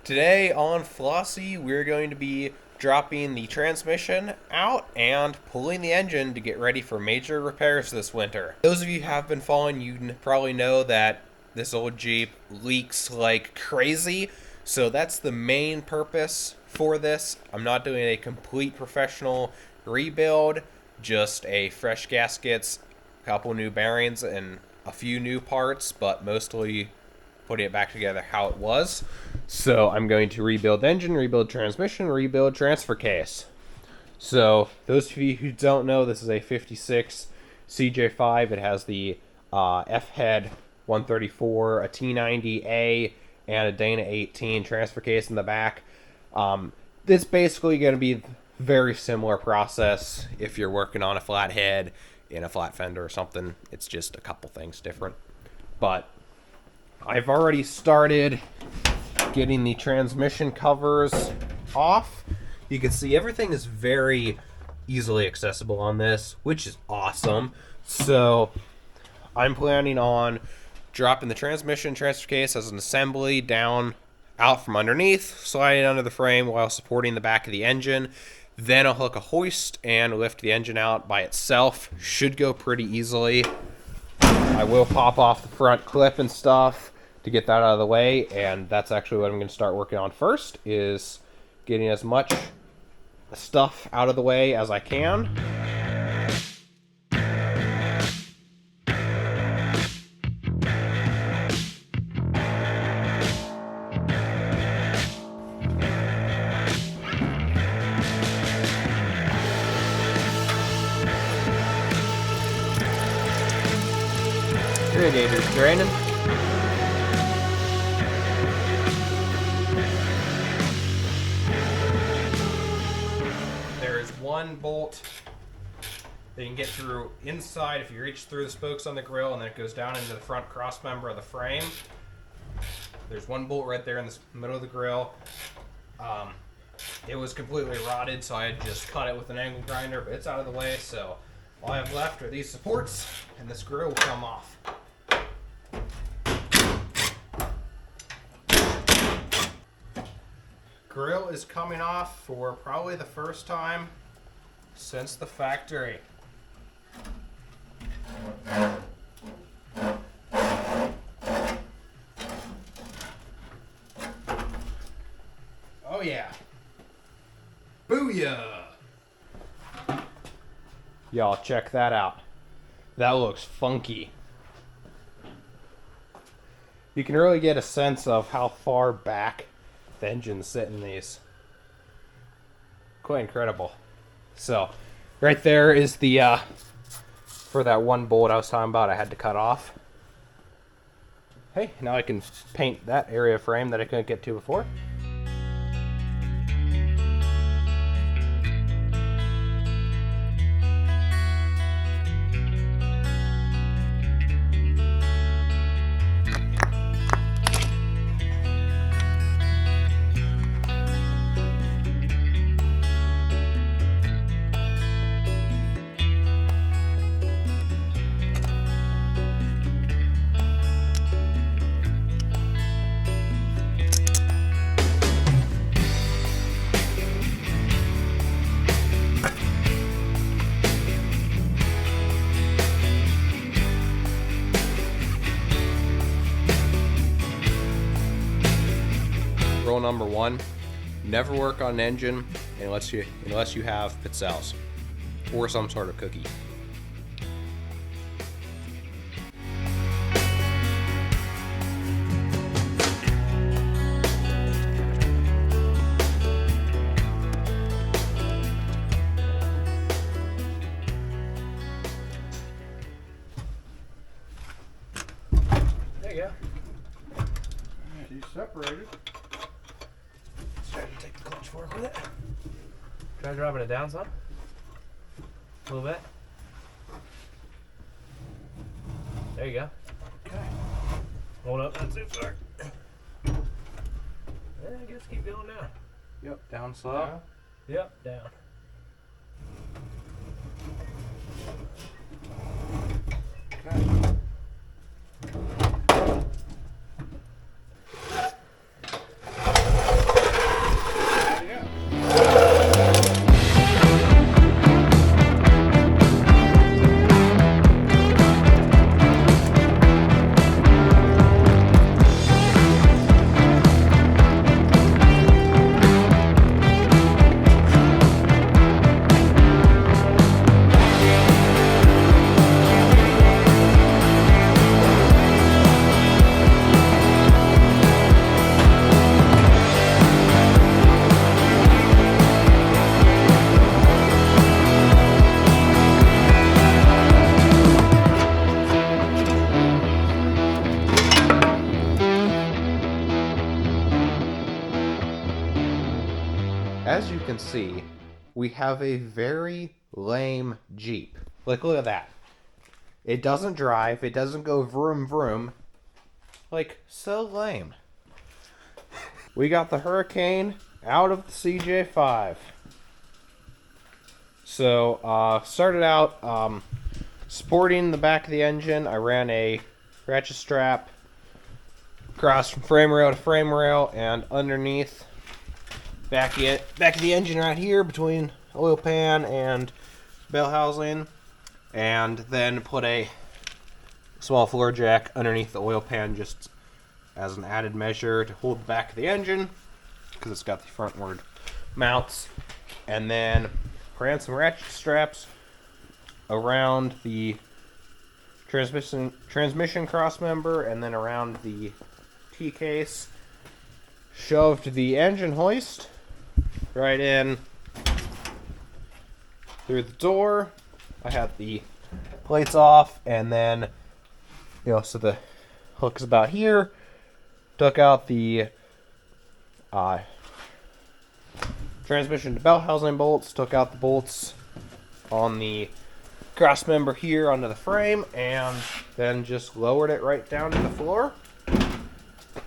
Today on Flossie, we're going to be dropping the transmission out and pulling the engine to get ready for major repairs this winter. Those of you who have been following, you probably know that this old Jeep leaks like crazy, so that's the main purpose for this. I'm not doing a complete professional rebuild, just a fresh gaskets, a couple new bearings, and a few new parts, but mostly putting it back together how it was. So I'm going to rebuild engine, rebuild transmission, rebuild transfer case. So those of you who don't know, this is a 56 CJ5. It has the F-head 134, a T90A, and a Dana18 transfer case in the back. It's basically going to be very similar process if you're working on a flat head in a flat fender or something. It's just a couple things different. But I've already started getting the transmission covers off. You can see everything is very easily accessible on this, which is awesome. So I'm planning on dropping the transmission transfer case as an assembly down out from underneath, sliding under the frame while supporting the back of the engine. Then I'll hook a hoist and lift the engine out by itself. Should go pretty easily. I will pop off the front clip and stuff to get that out of the way, and that's actually what I'm going to start working on first, is getting as much stuff out of the way as I can. Radiator's draining. There is one bolt that you can get through inside if you reach through the spokes on the grill, and then it goes down into the front cross member of the frame. There's one bolt right there in the middle of the grill. It was completely rotted, so I had just cut it with an angle grinder, but it's out of the way, so all I have left are these supports, and this grill will come off. Grill is coming off for probably the first time since the factory. Oh yeah. Booyah! Y'all check that out. That looks funky. You can really get a sense of how far back the engine's sitting these. Quite incredible. So, right there is the, for that one bolt I was talking about I had to cut off. Hey, now I can paint that area of frame that I couldn't get to before. Rule number one: never work on an engine unless you have pizzelles or some sort of cookie. There you go. He's separated. Take the clutch fork with it. Try dropping it down some. A little bit. There you go. Okay. Hold up. That's it, sir. Yeah, I guess keep going down. Yep, down slow. Yep, down. Okay. As you can see, we have a very lame Jeep. Like, look at that. It doesn't drive, it doesn't go vroom vroom. Like, so lame. We got the Hurricane out of the CJ5. So, started out sporting the back of the engine. I ran a ratchet strap across from frame rail to frame rail and underneath back of the engine right here between oil pan and bell housing, and then put a small floor jack underneath the oil pan just as an added measure to hold the back of the engine because it's got the frontward mounts, and then ran some ratchet straps around the transmission cross member and then around the T-case. Shoved the engine hoist right in through the door. I had the plates off, and then, so the hook's about here. Took out the transmission to belt housing bolts, took out the bolts on the cross member here onto the frame, and then just lowered it right down to the floor.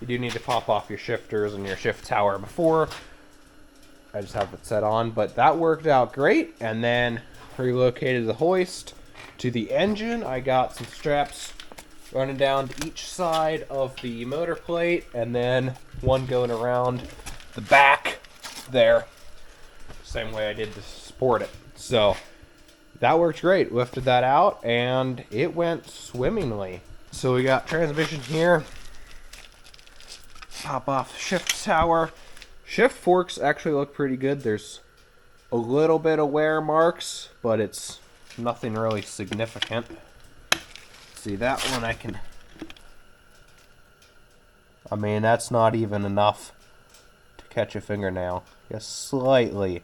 You do need to pop off your shifters and your shift tower before. I just have it set on, but that worked out great. And then relocated the hoist to the engine. I got some straps running down to each side of the motor plate, and then one going around the back there, same way I did to support it. So that worked great. Lifted that out and it went swimmingly. So we got transmission here. Pop off the shift tower. Shift forks actually look pretty good. There's a little bit of wear marks, but it's nothing really significant. See, that one I mean, that's not even enough to catch a fingernail. Just slightly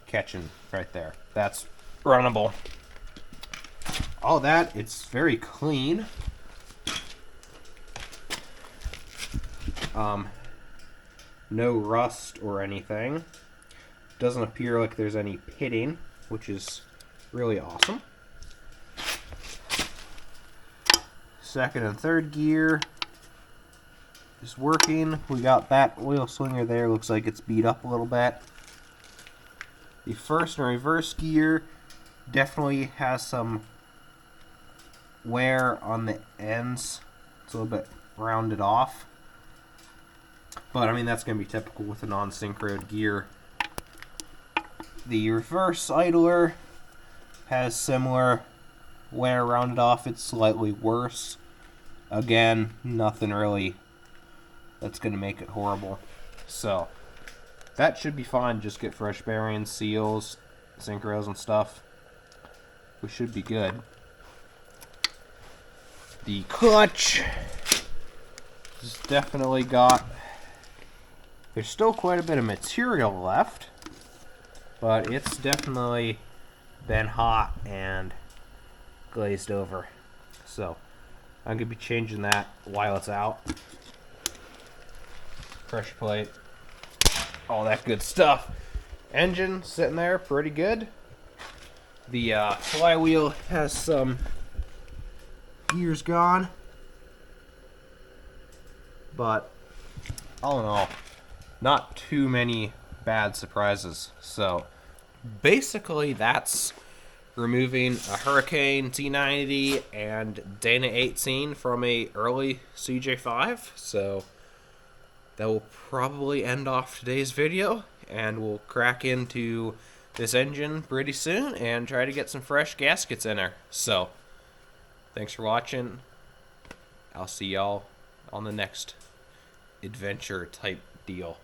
catching right there. That's runnable. All that, it's very clean. No rust or anything. Doesn't appear like there's any pitting, which is really awesome. Second and third gear is working. We got that oil slinger there. Looks like it's beat up a little bit. The first and reverse gear definitely has some wear on the ends. It's a little bit rounded off. But, I mean, that's going to be typical with a non-synchroed gear. The reverse idler has similar wear rounded off. It's slightly worse. Again, nothing really that's going to make it horrible. So, that should be fine. Just get fresh bearings, seals, synchros and stuff. We should be good. The clutch has definitely got... There's still quite a bit of material left, but it's definitely been hot and glazed over. So I'm going to be changing that while it's out. Pressure plate, all that good stuff. Engine sitting there pretty good. The flywheel has some gears gone, but all in all, not too many bad surprises. So basically that's removing a Hurricane T90 and Dana18 from a early CJ5. So that will probably end off today's video, and we'll crack into this engine pretty soon and try to get some fresh gaskets in there. So thanks for watching. I'll see y'all on the next adventure type deal.